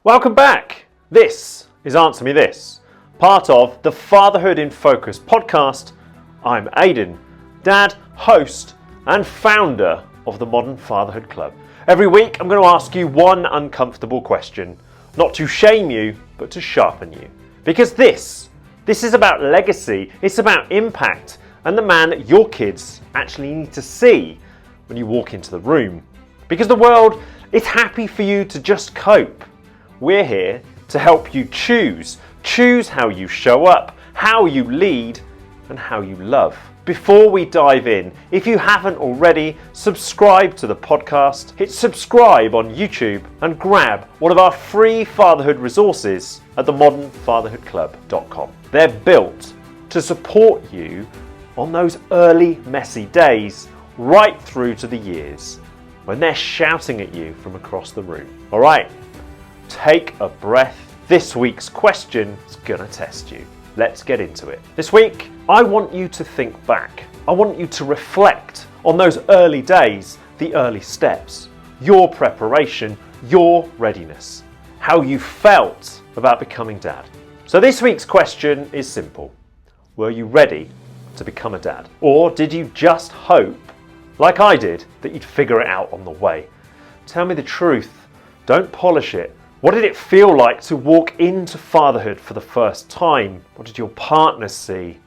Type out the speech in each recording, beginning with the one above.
Welcome back. This is Answer Me This, part of the Fatherhood in Focus podcast. I'm Aidan, dad, host and founder of the Modern Fatherhood Club. Every week I'm going to ask you one uncomfortable question, not to shame you, but to sharpen you. Because this is about legacy, it's about impact, and the man that your kids actually need to see when you walk into the room. Because the world is happy for you to just cope. We're here to help you choose how you show up, how you lead, and how you love. Before we dive in, if you haven't already, subscribe to the podcast, hit subscribe on YouTube, and grab one of our free fatherhood resources at themodernfatherhoodclub.com. They're built to support you on those early, messy days, right through to the years when they're shouting at you from across the room. All right, take a breath. This week's question is gonna test you. Let's get into it. This week, I want you to think back. I want you to reflect on those early days, the early steps, your preparation, your readiness, how you felt about becoming dad. So this week's question is simple. Were you ready to become a dad? Or did you just hope, like I did, that you'd figure it out on the way? Tell me the truth. Don't polish it. What did it feel like to walk into fatherhood for the first time? What did your partner see?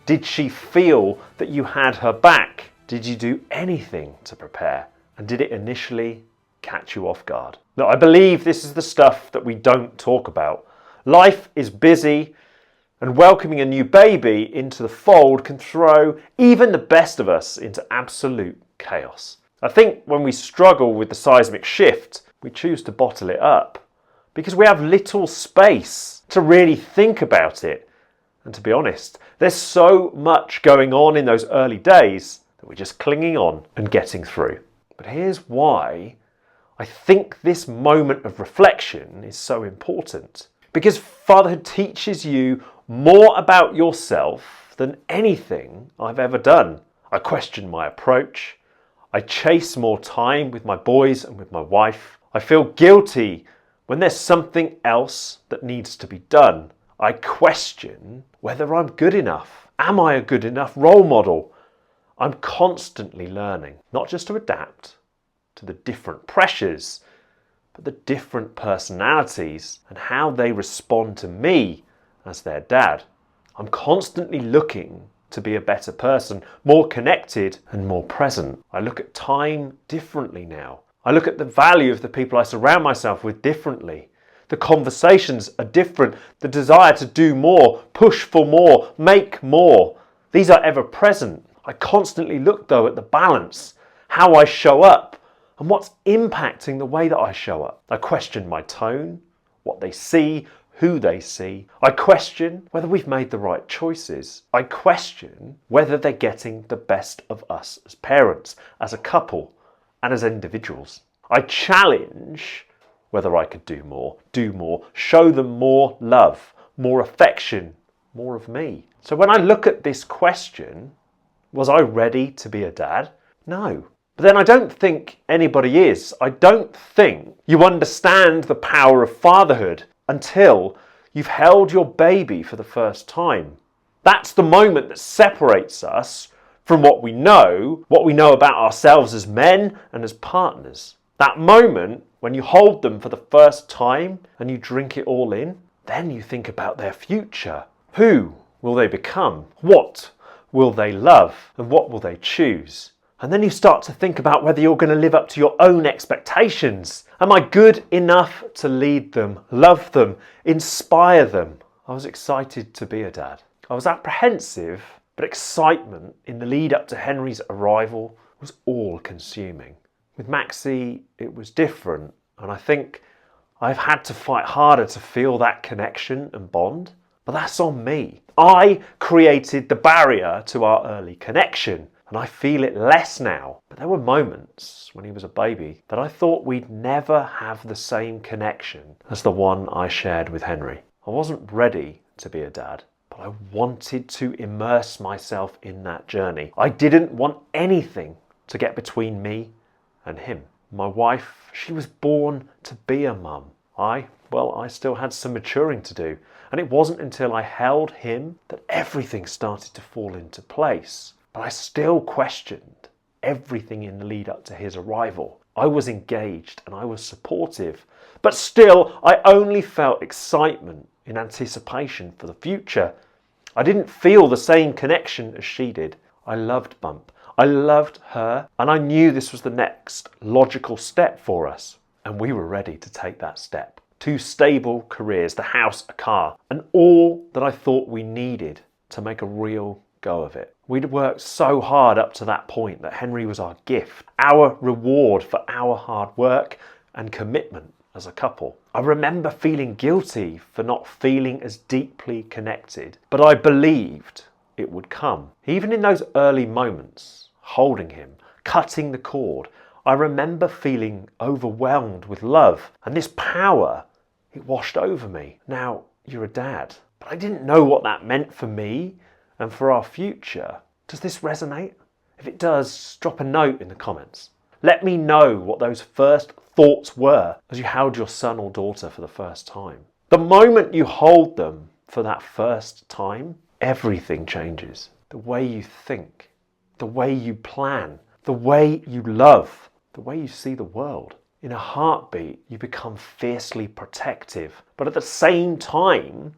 Did she feel that you had her back? Did you do anything to prepare? And did it initially catch you off guard? Now, I believe this is the stuff that we don't talk about. Life is busy, and welcoming a new baby into the fold can throw even the best of us into absolute chaos. I think when we struggle with the seismic shift, we choose to bottle it up because we have little space to really think about it. And to be honest, there's so much going on in those early days that we're just clinging on and getting through. But here's why I think this moment of reflection is so important. Because fatherhood teaches you more about yourself than anything I've ever done. I question my approach. I chase more time with my boys and with my wife. I feel guilty when there's something else that needs to be done. I question whether I'm good enough. Am I a good enough role model? I'm constantly learning, not just to adapt to the different pressures, but the different personalities and how they respond to me as their dad. I'm constantly looking to be a better person, more connected and more present. I look at time differently now. I look at the value of the people I surround myself with differently. The conversations are different. The desire to do more, push for more, make more. These are ever present. I constantly look though at the balance, how I show up, and what's impacting the way that I show up. I question my tone, what they see, who they see. I question whether we've made the right choices. I question whether they're getting the best of us as parents, as a couple, and as individuals. I challenge whether I could do more, show them more love, more affection, more of me. So when I look at this question, was I ready to be a dad? No. But then I don't think anybody is. I don't think you understand the power of fatherhood until you've held your baby for the first time. That's the moment that separates us from what we know about ourselves as men and as partners. That moment when you hold them for the first time and you drink it all in, then you think about their future. Who will they become? What will they love? And what will they choose? And then you start to think about whether you're going to live up to your own expectations. Am I good enough to lead them, love them, inspire them? I was excited to be a dad. I was apprehensive, but excitement in the lead up to Henry's arrival was all-consuming. With Maxie, it was different, and I think I've had to fight harder to feel that connection and bond, but that's on me. I created the barrier to our early connection, and I feel it less now. But there were moments when he was a baby that I thought we'd never have the same connection as the one I shared with Henry. I wasn't ready to be a dad, but I wanted to immerse myself in that journey. I didn't want anything to get between me and him. My wife, she was born to be a mum. I well, I still had some maturing to do. And it wasn't until I held him that everything started to fall into place. But I still questioned everything in the lead up to his arrival. I was engaged and I was supportive, but still I only felt excitement in anticipation for the future. I didn't feel the same connection as she did. I loved Bump. I loved her, and I knew this was the next logical step for us. And we were ready to take that step. 2 stable careers, the house, a car, and all that I thought we needed to make a real go of it. We'd worked so hard up to that point that Henry was our gift, our reward for our hard work and commitment as a couple. I remember feeling guilty for not feeling as deeply connected, but I believed it would come. Even in those early moments, holding him, cutting the cord, I remember feeling overwhelmed with love, and this power, it washed over me. Now, you're a dad, but I didn't know what that meant for me and for our future. Does this resonate? If it does, drop a note in the comments. Let me know what those first thoughts were as you held your son or daughter for the first time. The moment you hold them for that first time, everything changes. The way you think, the way you plan, the way you love, the way you see the world. In a heartbeat, you become fiercely protective, but at the same time,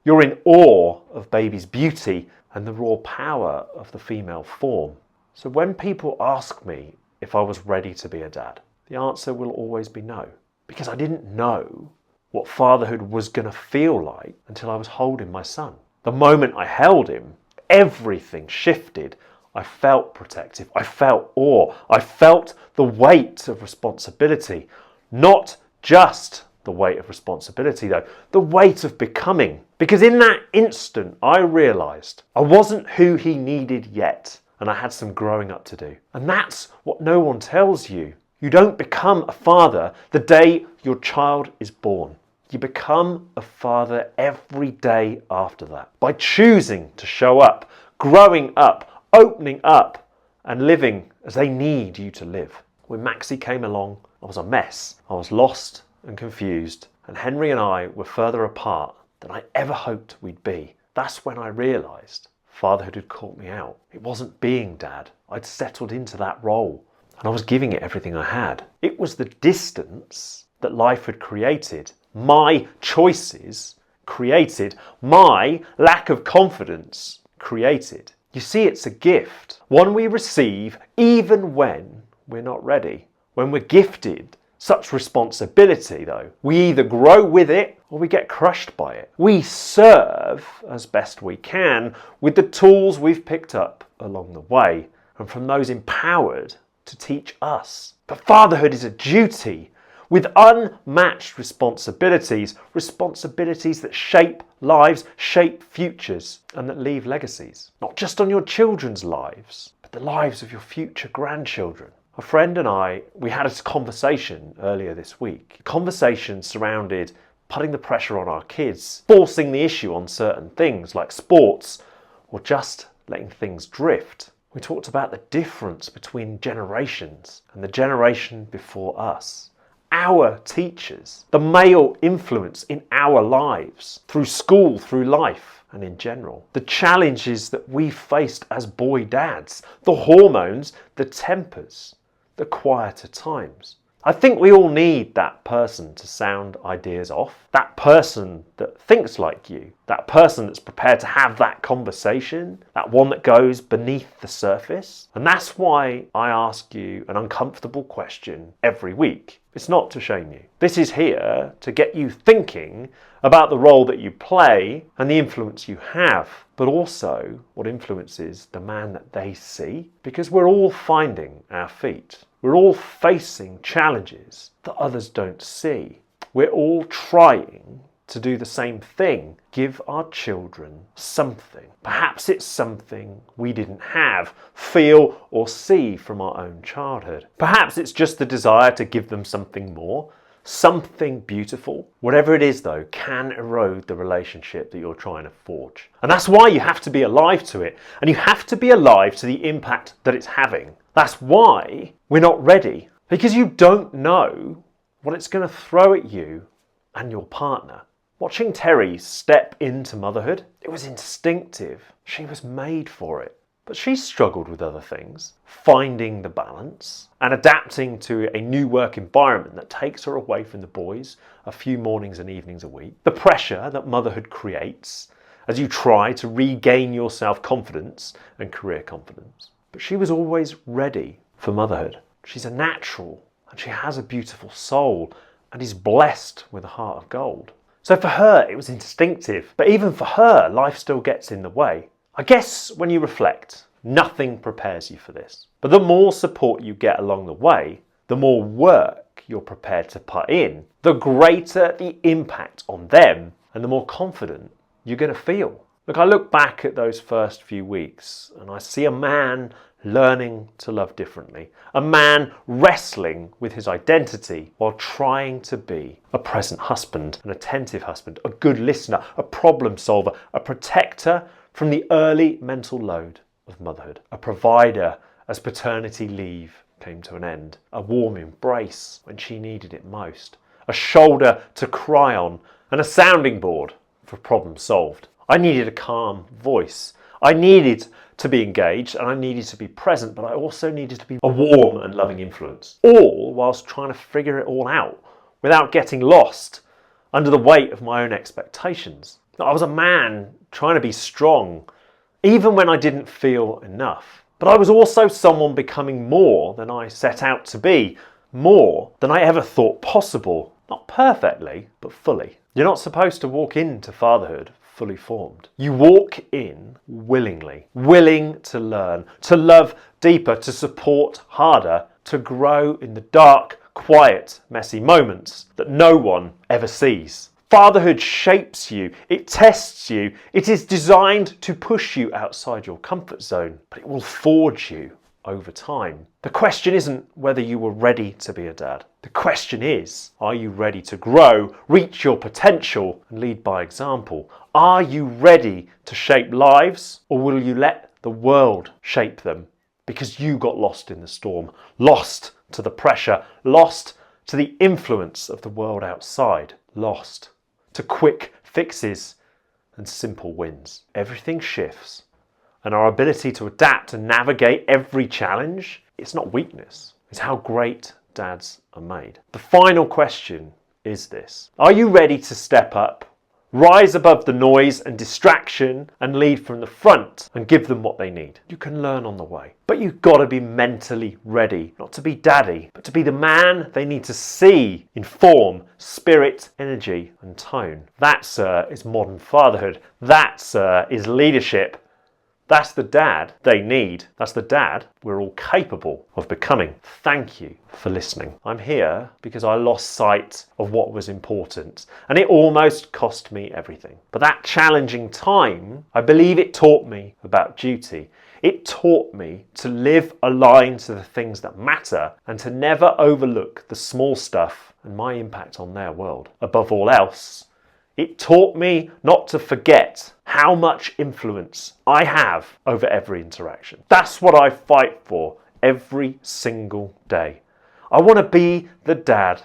you're in awe of baby's beauty and the raw power of the female form. So when people ask me if I was ready to be a dad, the answer will always be no, because I didn't know what fatherhood was going to feel like until I was holding my son. The moment I held him, everything shifted. I felt protective. I felt awe. I felt the weight of responsibility. Not just the weight of responsibility though, the weight of becoming. Because in that instant, I realised I wasn't who he needed yet, and I had some growing up to do. And that's what no one tells you. You don't become a father the day your child is born. You become a father every day after that by choosing to show up, growing up, opening up, and living as they need you to live. When Maxie came along, I was a mess. I was lost and confused, and Henry and I were further apart than I ever hoped we'd be. That's when I realised fatherhood had caught me out. It wasn't being dad. I'd settled into that role, and I was giving it everything I had. It was the distance that life had created. My choices created. My lack of confidence created. You see, it's a gift. One we receive even when we're not ready. When we're gifted such responsibility, though, we either grow with it or we get crushed by it. We serve as best we can with the tools we've picked up along the way and from those empowered to teach us. But fatherhood is a duty with unmatched responsibilities, responsibilities that shape lives, shape futures, and that leave legacies. Not just on your children's lives, but the lives of your future grandchildren. A friend and I, we had a conversation earlier this week. A conversation surrounded putting the pressure on our kids, forcing the issue on certain things like sports, or just letting things drift. We talked about the difference between generations and the generation before us. Our teachers, the male influence in our lives, through school, through life, and in general. The challenges that we faced as boy dads, the hormones, the tempers, the quieter times. I think we all need that person to sound ideas off, that person that thinks like you, that person that's prepared to have that conversation, that one that goes beneath the surface. And that's why I ask you an uncomfortable question every week. It's not to shame you. This is here to get you thinking about the role that you play and the influence you have, but also what influences the man that they see, because we're all finding our feet. We're all facing challenges that others don't see. We're all trying to do the same thing, give our children something. Perhaps it's something we didn't have, feel or see from our own childhood. Perhaps it's just the desire to give them something more, something beautiful. Whatever it is though, can erode the relationship that you're trying to forge. And that's why you have to be alive to it, and you have to be alive to the impact that it's having. That's why we're not ready, because you don't know what it's going to throw at you and your partner. Watching Terry step into motherhood, it was instinctive. She was made for it. But she struggled with other things, finding the balance and adapting to a new work environment that takes her away from the boys a few mornings and evenings a week. The pressure that motherhood creates as you try to regain your self-confidence and career confidence. But she was always ready for motherhood. She's a natural and she has a beautiful soul and is blessed with a heart of gold. So for her, it was instinctive. But even for her, life still gets in the way. I guess when you reflect, nothing prepares you for this. But the more support you get along the way, the more work you're prepared to put in, the greater the impact on them and the more confident you're going to feel. Look, I look back at those first few weeks and I see a man learning to love differently, a man wrestling with his identity while trying to be a present husband, an attentive husband, a good listener, a problem solver, a protector from the early mental load of motherhood, a provider as paternity leave came to an end, a warm embrace when she needed it most, a shoulder to cry on, and a sounding board for problems solved. I needed a calm voice. I needed to be engaged and I needed to be present, but I also needed to be a warm and loving influence, all whilst trying to figure it all out without getting lost under the weight of my own expectations. I was a man trying to be strong, even when I didn't feel enough. But I was also someone becoming more than I set out to be, more than I ever thought possible. Not perfectly, but fully. You're not supposed to walk into fatherhood fully formed. You walk in willingly, willing to learn, to love deeper, to support harder, to grow in the dark, quiet, messy moments that no one ever sees. Fatherhood shapes you, it tests you, it is designed to push you outside your comfort zone, but it will forge you over time. The question isn't whether you were ready to be a dad. The question is, are you ready to grow, reach your potential, and lead by example? Are you ready to shape lives, or will you let the world shape them? Because you got lost in the storm, lost to the pressure, lost to the influence of the world outside, lost to quick fixes and simple wins. Everything shifts, and our ability to adapt and navigate every challenge, it's not weakness, it's how great dads are made. The final question is this: are you ready to step up, rise above the noise and distraction, and lead from the front and give them what they need? You can learn on the way, but you've got to be mentally ready, not to be daddy, but to be the man they need to see in form, spirit, energy, and tone. That, sir, is modern fatherhood. That, sir, is leadership. That's the dad they need. That's the dad we're all capable of becoming. Thank you for listening. I'm here because I lost sight of what was important, and it almost cost me everything. But that challenging time, I believe it taught me about duty. It taught me to live aligned to the things that matter and to never overlook the small stuff and my impact on their world. Above all else, it taught me not to forget how much influence I have over every interaction. That's what I fight for every single day. I want to be the dad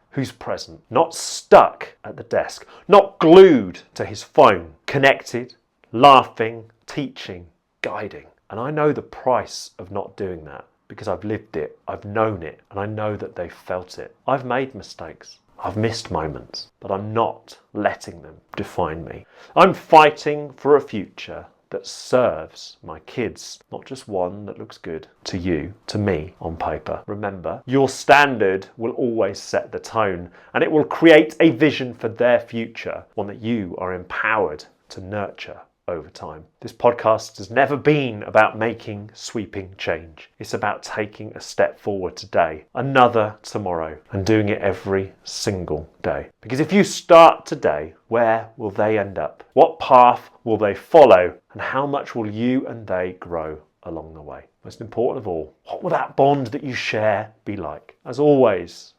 who's present, not stuck at the desk, not glued to his phone, connected, laughing, teaching, guiding. And I know the price of not doing that because I've lived it, I've known it, and I know that they've felt it. I've made mistakes. I've missed moments, but I'm not letting them define me. I'm fighting for a future that serves my kids, not just one that looks good to you, to me on paper. Remember, your standard will always set the tone, and it will create a vision for their future, one that you are empowered to nurture over time. This podcast has never been about making sweeping change. It's about taking a step forward today, another tomorrow, and doing it every single day. Because if you start today, where will they end up? What path will they follow? And how much will you and they grow along the way? Most important of all, what will that bond that you share be like? As always,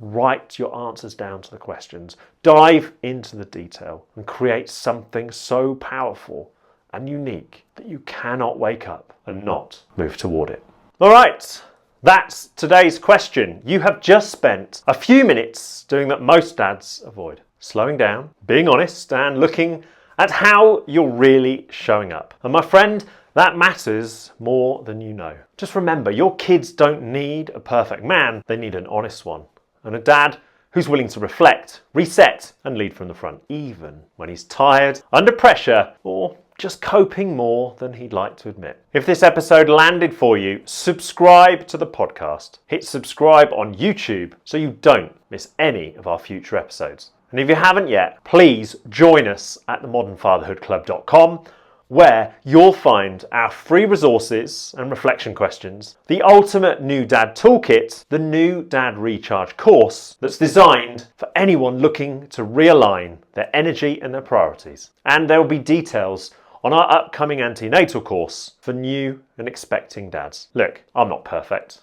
write your answers down to the questions, dive into the detail, and create something so powerful and unique that you cannot wake up and not move toward it. All right, That's today's question. You have just spent a few minutes doing that most dads avoid. Slowing down, being honest, and looking at how you're really showing up. And my friend, that matters more than you know. Just remember, your kids don't need a perfect man, they need an honest one. And a dad who's willing to reflect, reset, and lead from the front, even when he's tired, under pressure, or just coping more than he'd like to admit. If this episode landed for you, subscribe to the podcast. Hit subscribe on YouTube so you don't miss any of our future episodes. And if you haven't yet, please join us at themodernfatherhoodclub.com, where you'll find our free resources and reflection questions, the ultimate new dad toolkit, the new dad recharge course that's designed for anyone looking to realign their energy and their priorities. And there will be details on our upcoming antenatal course for new and expecting dads. Look, I'm not perfect.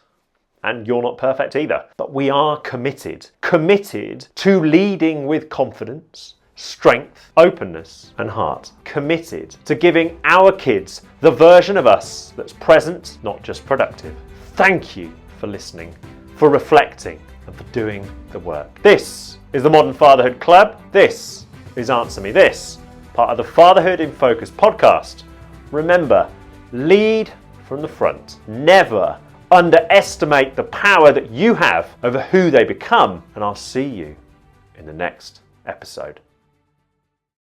And you're not perfect either. But we are committed to leading with confidence, strength, openness, and heart. Committed to giving our kids the version of us that's present, not just productive. Thank you for listening, for reflecting, and for doing the work. This is the Modern Fatherhood Club. This is Answer Me This, part of the Fatherhood in Focus podcast. Remember, lead from the front. Never underestimate the power that you have over who they become. And I'll see you in the next episode.